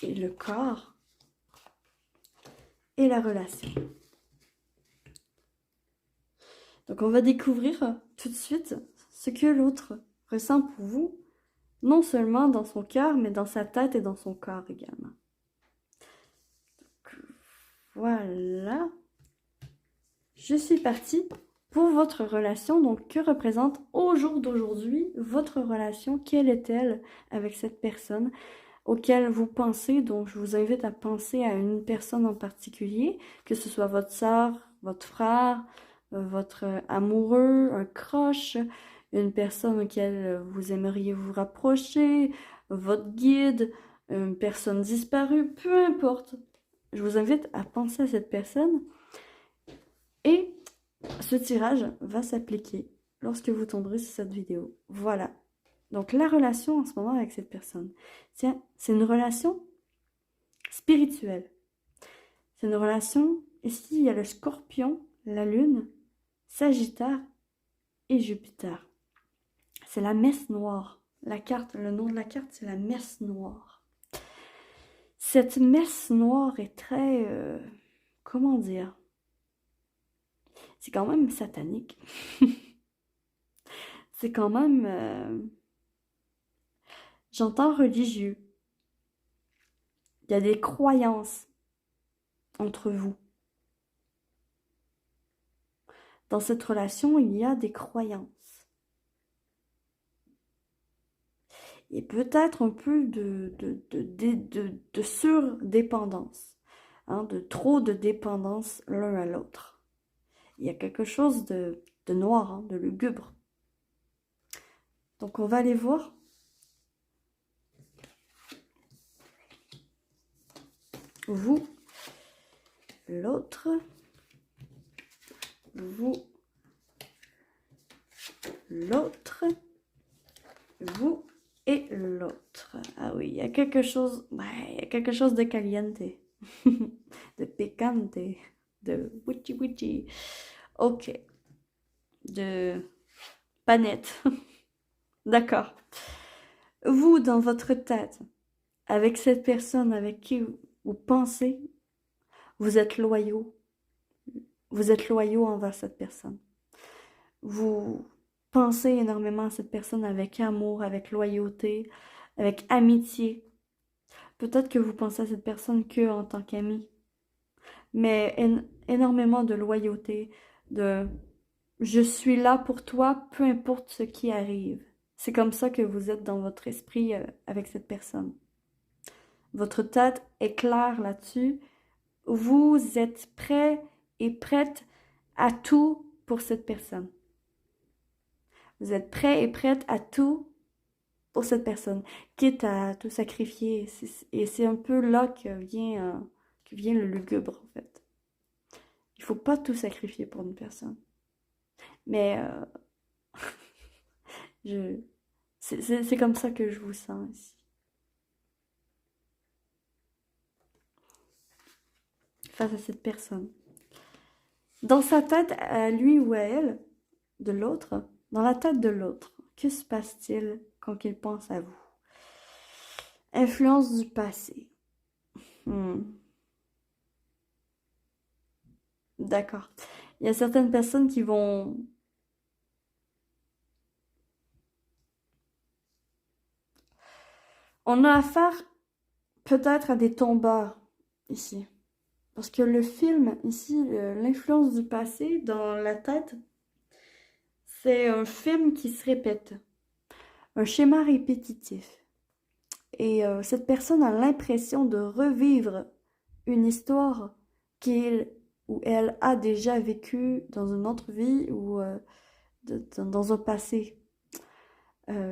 et le corps et la relation. Donc on va découvrir tout de suite ce que l'autre ressent pour vous, non seulement dans son cœur, mais dans sa tête et dans son corps également. Donc, voilà. Je suis partie pour votre relation. Donc, que représente au jour d'aujourd'hui votre relation? Quelle est-elle avec cette personne auquel vous pensez? Donc, je vous invite à penser à une personne en particulier, que ce soit votre sœur, votre frère, votre amoureux, un crush, une personne auquel vous aimeriez vous rapprocher, votre guide, une personne disparue, peu importe. Je vous invite à penser à cette personne et ce tirage va s'appliquer lorsque vous tomberez sur cette vidéo. Voilà. Donc, la relation en ce moment avec cette personne, c'est une relation spirituelle. C'est une relation Ici, il y a le Scorpion, la Lune, Sagittaire et Jupiter. C'est la messe noire. La carte, le nom de la carte, c'est la messe noire. Cette messe noire est très... comment dire? C'est quand même satanique. C'est quand même... j'entends religieux. Il y a des croyances entre vous. Dans cette relation, il y a des croyances. Et peut-être un peu de surdépendance, hein, de trop de dépendance l'un à l'autre. Il y a quelque chose de noir, hein, de lugubre. Donc on va aller voir. Vous, l'autre, vous, l'autre, vous et l'autre. Ah oui, il y a quelque chose, ouais, il y a quelque chose de caliente, de piquante, de witchy witchy. Ok, de panette. D'accord. Vous, dans votre tête, avec cette personne avec qui vous pensez, vous êtes loyaux. Vous êtes loyaux envers cette personne. Vous pensez énormément à cette personne avec amour, avec loyauté, avec amitié. Peut-être que vous pensez à cette personne que en tant qu'ami, mais énormément de loyauté, de je suis là pour toi, peu importe ce qui arrive. C'est comme ça que vous êtes dans votre esprit avec cette personne. Votre tête est claire là-dessus. Vous êtes prêt et prête à tout pour cette personne. Vous êtes prêt et prête à tout pour cette personne, quitte à tout sacrifier. Et c'est un peu là que vient le lugubre, en fait. Il faut pas tout sacrifier pour une personne. Mais c'est comme ça que je vous sens ici. Face à cette personne. Dans sa tête, à lui ou à elle, de l'autre, dans la tête de l'autre, que se passe-t-il quand il pense à vous? Influence du passé. D'accord. Il y a certaines personnes qui vont... On a affaire peut-être à des tombeurs ici. Parce que le film, ici, l'influence du passé dans la tête, c'est un film qui se répète. Un schéma répétitif. Et cette personne a l'impression de revivre une histoire qu'il ou elle a déjà vécue dans une autre vie ou dans un passé.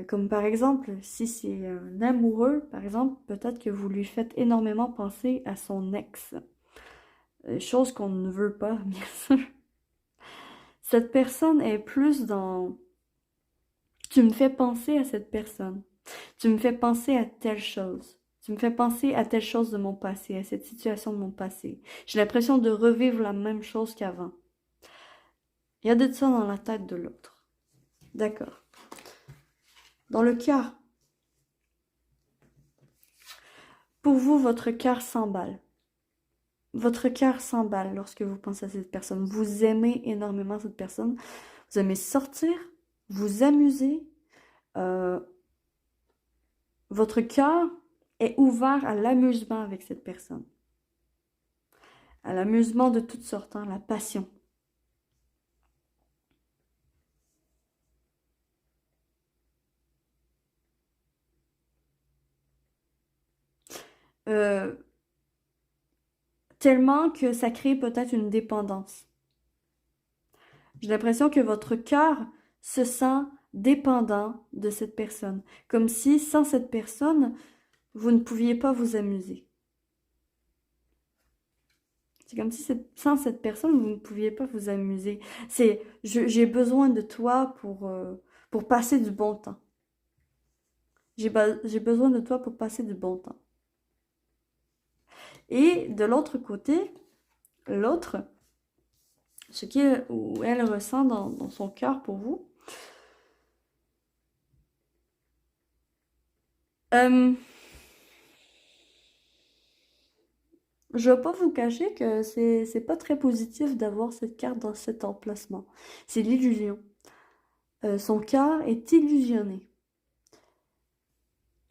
Comme par exemple, si c'est un amoureux, par exemple, peut-être que vous lui faites énormément penser à son ex. Chose qu'on ne veut pas, bien sûr. Cette personne est plus dans... Tu me fais penser à cette personne. Tu me fais penser à telle chose. Tu me fais penser à telle chose de mon passé, à cette situation de mon passé. J'ai l'impression de revivre la même chose qu'avant. Il y a de ça dans la tête de l'autre. D'accord. Dans le cas, pour vous, votre cœur s'emballe. Votre cœur s'emballe lorsque vous pensez à cette personne. Vous aimez énormément cette personne. Vous aimez sortir, vous amuser. Votre cœur est ouvert à l'amusement avec cette personne. À l'amusement de toutes sortes, hein, la passion. Tellement que ça crée peut-être une dépendance. J'ai l'impression que votre cœur se sent dépendant de cette personne. Comme si, sans cette personne, vous ne pouviez pas vous amuser. C'est comme si sans cette personne, vous ne pouviez pas vous amuser. C'est, j'ai besoin de toi pour passer du bon temps. J'ai besoin de toi pour passer du bon temps. Et de l'autre côté, l'autre, ce qu'il ou elle ressent dans son cœur pour vous. Je vais pas vous cacher que c'est pas très positif d'avoir cette carte dans cet emplacement. C'est l'illusion. Son cœur est illusionné.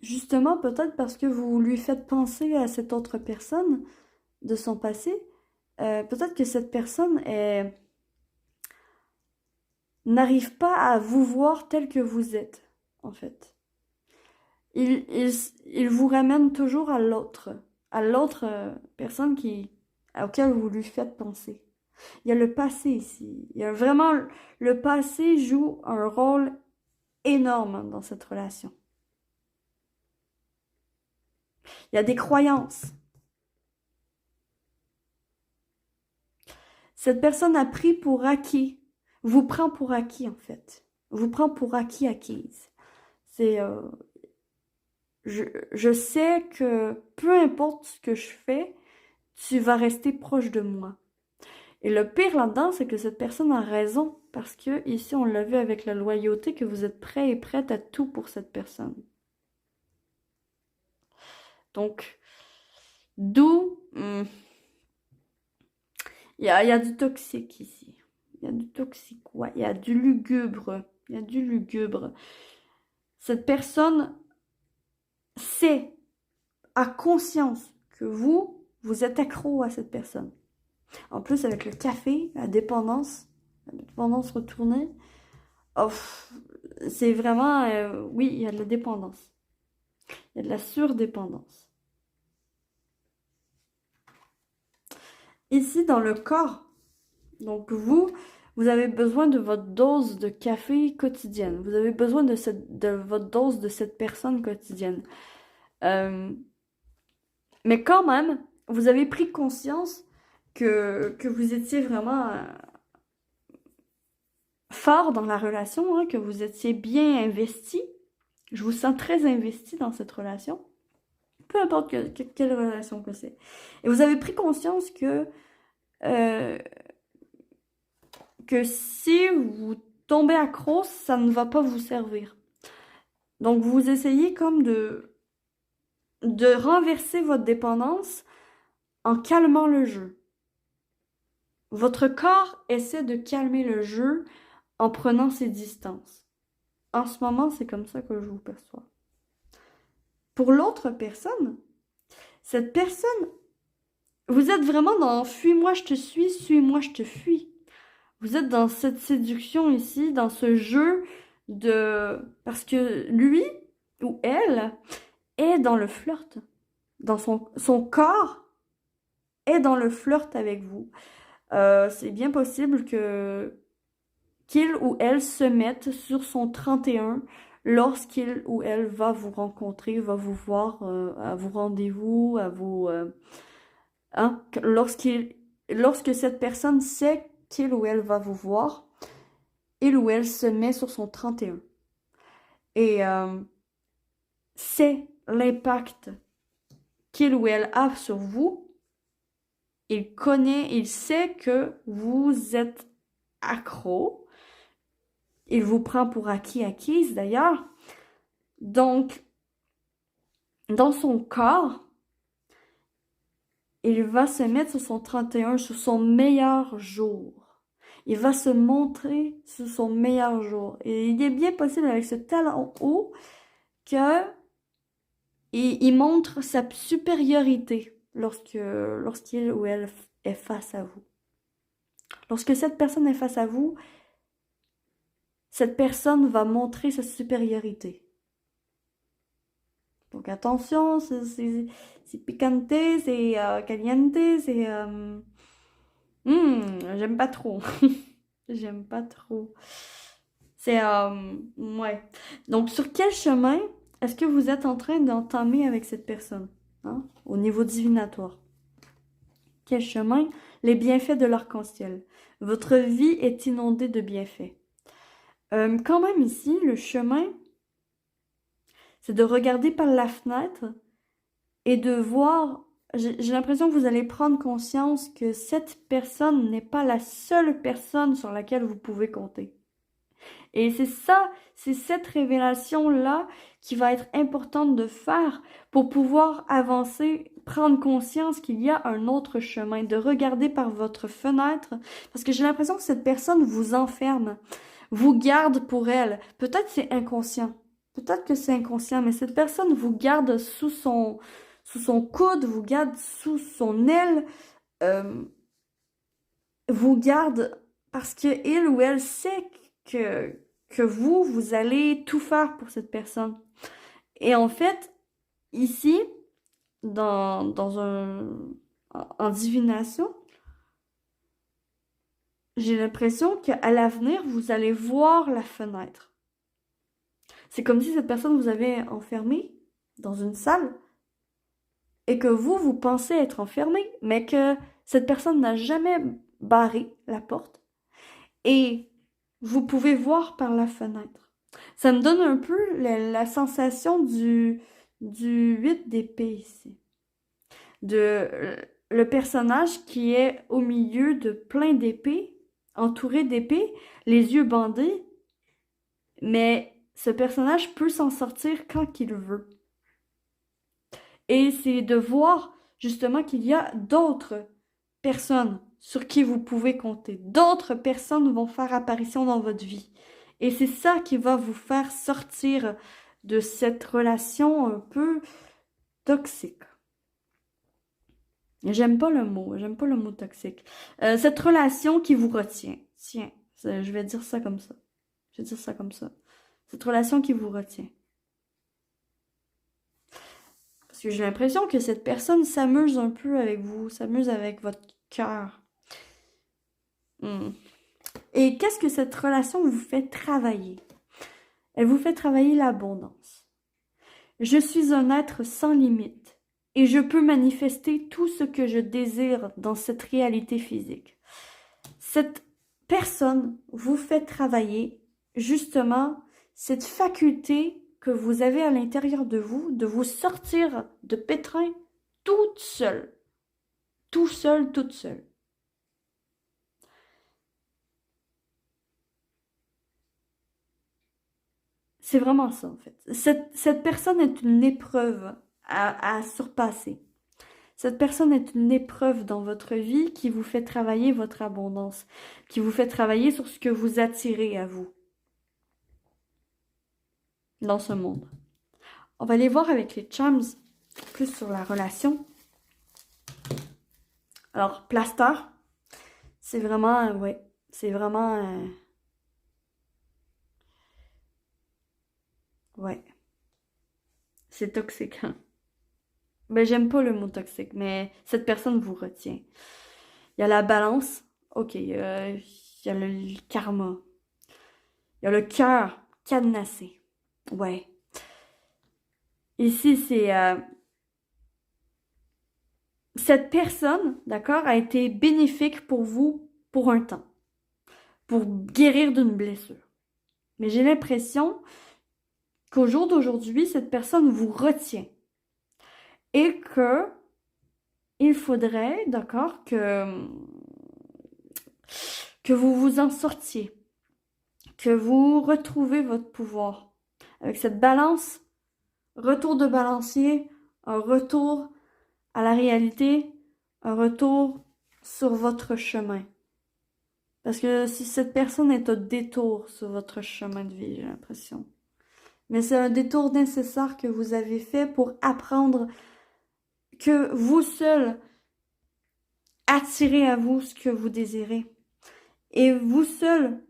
Justement, peut-être parce que vous lui faites penser à cette autre personne de son passé. Peut-être que cette personne n'arrive pas à vous voir tel que vous êtes, en fait. Il vous ramène toujours à l'autre personne auquel vous lui faites penser. Il y a le passé ici. Il y a vraiment, le passé joue un rôle énorme dans cette relation. Il y a des croyances. Cette personne a pris pour acquis, vous prend pour acquis en fait. Vous prend pour acquise. C'est, je sais que peu importe ce que je fais, tu vas rester proche de moi. Et le pire là-dedans, c'est que cette personne a raison. Parce que ici, on l'a vu avec la loyauté, que vous êtes prêt et prête à tout pour cette personne. Donc, d'où il y a du toxique ici. Il y a du toxique, ouais. Il y a du lugubre. Il y a du lugubre. Cette personne sait, a conscience que vous êtes accro à cette personne. En plus, avec le café, la dépendance retournée, oh, c'est vraiment, oui, il y a de la dépendance. Il y a de la surdépendance. Ici, dans le corps, donc vous avez besoin de votre dose de café quotidienne. Vous avez besoin de votre dose de cette personne quotidienne. Mais quand même, vous avez pris conscience que vous étiez vraiment fort dans la relation, hein, que vous étiez bien investi. Je vous sens très investi dans cette relation. Peu importe quelle relation que c'est. Et vous avez pris conscience que si vous tombez accro, ça ne va pas vous servir. Donc vous essayez comme de renverser votre dépendance en calmant le jeu. Votre corps essaie de calmer le jeu en prenant ses distances. En ce moment, c'est comme ça que je vous perçois. Pour l'autre personne, cette personne, vous êtes vraiment dans « fuis-moi, je te suis-moi, je te fuis ». Vous êtes dans cette séduction ici, dans ce jeu de... Parce que lui ou elle est dans le flirt. Dans son corps est dans le flirt avec vous. C'est bien possible qu'il ou elle se mette sur son 31 lorsqu'il ou elle va vous rencontrer, va vous voir à vos rendez-vous, à vos... hein, lorsque cette personne sait qu'il ou elle va vous voir, il ou elle se met sur son 31. Et c'est l'impact qu'il ou elle a sur vous. Il sait que vous êtes accro. Il vous prend pour acquise d'ailleurs. Donc, dans son corps, il va se mettre sur son 31, sur son meilleur jour. Il va se montrer sur son meilleur jour. Et il est bien possible avec ce talent haut que il montre sa supériorité lorsqu'il ou elle est face à vous. Lorsque cette personne est face à vous, cette personne va montrer sa supériorité. Donc attention, c'est picante, c'est caliente, c'est... j'aime pas trop. J'aime pas trop. C'est... ouais. Donc sur quel chemin est-ce que vous êtes en train d'entamer avec cette personne, hein, au niveau divinatoire? Quel chemin? Les bienfaits de l'arc-en-ciel. Votre vie est inondée de bienfaits. Quand même ici, le chemin, c'est de regarder par la fenêtre et de voir j'ai l'impression que vous allez prendre conscience que cette personne n'est pas la seule personne sur laquelle vous pouvez compter. Et c'est ça, c'est cette révélation-là qui va être importante de faire pour pouvoir avancer, prendre conscience qu'il y a un autre chemin, de regarder par votre fenêtre, parce que j'ai l'impression que cette personne vous enferme, vous garde pour elle. Peut-être c'est inconscient, peut-être que c'est inconscient, mais cette personne vous garde sous son coude, vous garde sous son aile, euh, vous garde parce que il ou elle sait que, que vous allez tout faire pour cette personne. Et en fait, ici, en divination, j'ai l'impression qu'à l'avenir, vous allez voir la fenêtre. C'est comme si cette personne vous avait enfermé dans une salle et que vous pensez être enfermé, mais que cette personne n'a jamais barré la porte et vous pouvez voir par la fenêtre. Ça me donne un peu la sensation du 8 d'épée ici. Le personnage qui est au milieu de plein d'épées, entouré d'épées, les yeux bandés, mais ce personnage peut s'en sortir quand il veut. Et c'est de voir justement qu'il y a d'autres personnes sur qui vous pouvez compter. D'autres personnes vont faire apparition dans votre vie. Et c'est ça qui va vous faire sortir de cette relation un peu toxique. J'aime pas le mot toxique. Cette relation qui vous retient. Tiens, je vais dire ça comme ça. Je vais dire ça comme ça. Cette relation qui vous retient. Parce que j'ai l'impression que cette personne s'amuse un peu avec vous, s'amuse avec votre cœur. Et qu'est-ce que cette relation vous fait travailler? Elle vous fait travailler l'abondance. Je suis un être sans limite et je peux manifester tout ce que je désire dans cette réalité physique. Cette personne vous fait travailler justement cette faculté que vous avez à l'intérieur de vous sortir de pétrin toute seule. Tout seul, toute seule. C'est vraiment ça, en fait. Cette personne est une épreuve à surpasser. Cette personne est une épreuve dans votre vie qui vous fait travailler votre abondance, qui vous fait travailler sur ce que vous attirez à vous dans ce monde. On va aller voir avec les charms, plus sur la relation. Alors, plaster, c'est vraiment, ouais, c'est vraiment, ouais, c'est toxique, hein. Ben, j'aime pas le mot toxique, mais cette personne vous retient. Il y a la balance, ok, il y a le karma, il y a le cœur cadenassé, ouais. Ici, c'est, cette personne, d'accord, a été bénéfique pour vous pour un temps, pour guérir d'une blessure. Mais j'ai l'impression qu'au jour d'aujourd'hui, cette personne vous retient et que il faudrait, d'accord, que vous vous en sortiez, que vous retrouvez votre pouvoir. Avec cette balance, retour de balancier, un retour à la réalité, un retour sur votre chemin. Parce que si cette personne est un détour sur votre chemin de vie, j'ai l'impression. Mais c'est un détour nécessaire que vous avez fait pour apprendre que vous seul attirez à vous ce que vous désirez. Et vous seul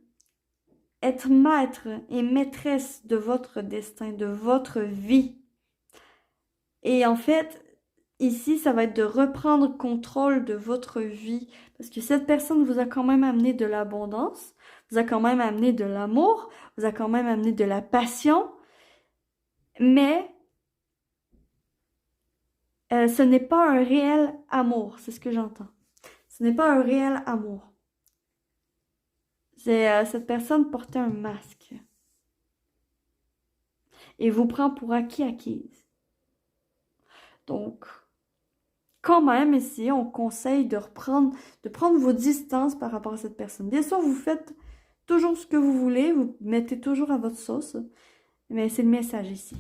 être maître et maîtresse de votre destin, de votre vie. Et en fait, ici, ça va être de reprendre contrôle de votre vie. Parce que cette personne vous a quand même amené de l'abondance, vous a quand même amené de l'amour, vous a quand même amené de la passion. Mais ce n'est pas un réel amour, c'est ce que j'entends. Ce n'est pas un réel amour. C'est cette personne portait un masque et vous prend pour acquise. Donc, quand même, ici, on conseille de prendre vos distances par rapport à cette personne. Bien sûr, vous faites toujours ce que vous voulez, vous mettez toujours à votre sauce, mais c'est le message ici.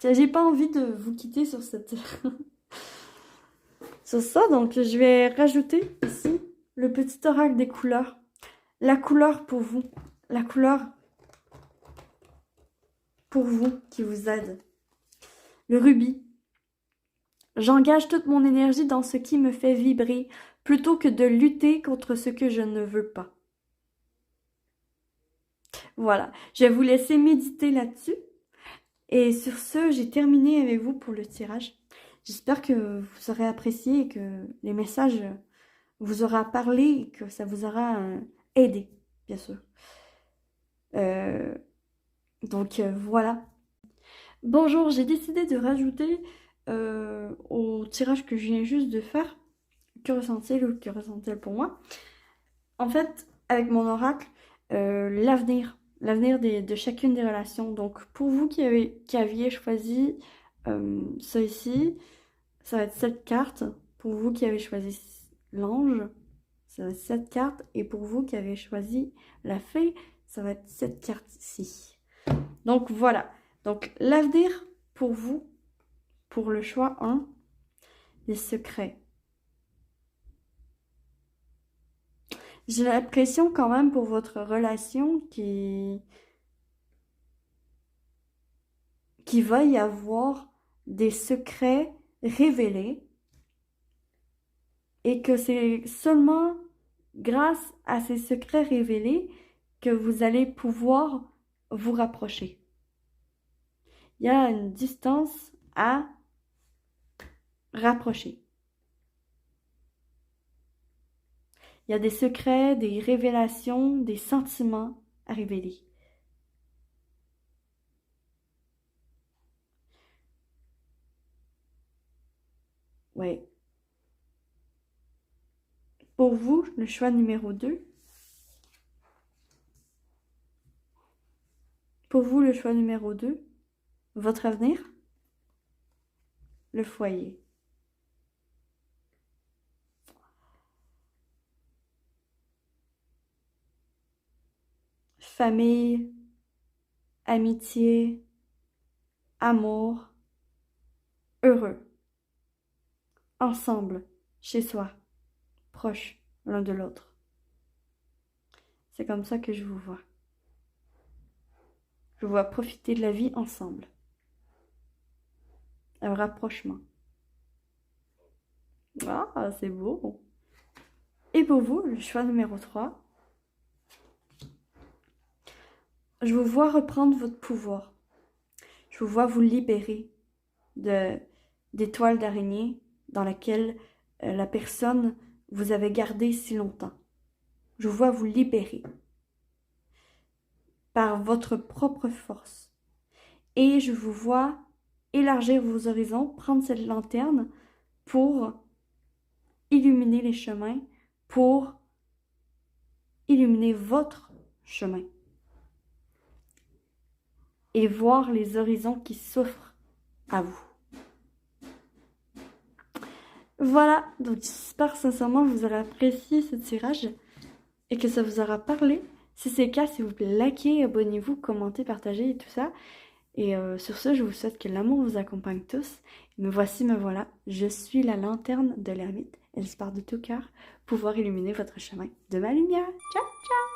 J'ai pas envie de vous quitter sur cette... sur ça, donc je vais rajouter ici le petit oracle des couleurs. La couleur pour vous, la couleur pour vous qui vous aide. Le rubis. J'engage toute mon énergie dans ce qui me fait vibrer plutôt que de lutter contre ce que je ne veux pas. Voilà, je vais vous laisser méditer là-dessus. Et sur ce, j'ai terminé avec vous pour le tirage. J'espère que vous aurez apprécié et que les messages vous aura parlé et que ça vous aura aidé, bien sûr. Voilà. Bonjour, j'ai décidé de rajouter au tirage que je viens juste de faire, que ressent-il ou que ressent-elle pour moi. En fait, avec mon oracle, l'avenir de chacune des relations. Donc, pour vous qui aviez choisi ça ici, ça va être cette carte. Pour vous qui avez choisi l'ange, ça va être cette carte. Et pour vous qui avez choisi la fée, ça va être cette carte ici. Donc, voilà. Donc, l'avenir pour vous, pour le choix 1, les secrets. J'ai l'impression quand même pour votre relation qu'il va y avoir des secrets révélés et que c'est seulement grâce à ces secrets révélés que vous allez pouvoir vous rapprocher. Il y a une distance à rapprocher. Il y a des secrets, des révélations, des sentiments à révéler. Oui. Pour vous, le choix numéro 2. Pour vous, le choix numéro 2, votre avenir, le foyer. Famille, amitié, amour, heureux. Ensemble, chez soi, proches l'un de l'autre. C'est comme ça que je vous vois. Je vous vois profiter de la vie ensemble. Un rapprochement. Ah, c'est beau. Et pour vous, le choix numéro 3. Je vous vois reprendre votre pouvoir. Je vous vois vous libérer des toiles d'araignée dans laquelle la personne vous avait gardé si longtemps. Je vous vois vous libérer par votre propre force. Et je vous vois élargir vos horizons, prendre cette lanterne pour illuminer les chemins, pour illuminer votre chemin. Et voir les horizons qui s'offrent à vous. Voilà, donc j'espère sincèrement que vous aurez apprécié ce tirage et que ça vous aura parlé. Si c'est le cas, s'il vous plaît, likez, abonnez-vous, commentez, partagez et tout ça. Et sur ce, je vous souhaite que l'amour vous accompagne tous. Me voici, me voilà, je suis la lanterne de l'ermite et j'espère de tout cœur pouvoir illuminer votre chemin de ma lumière. Ciao, ciao!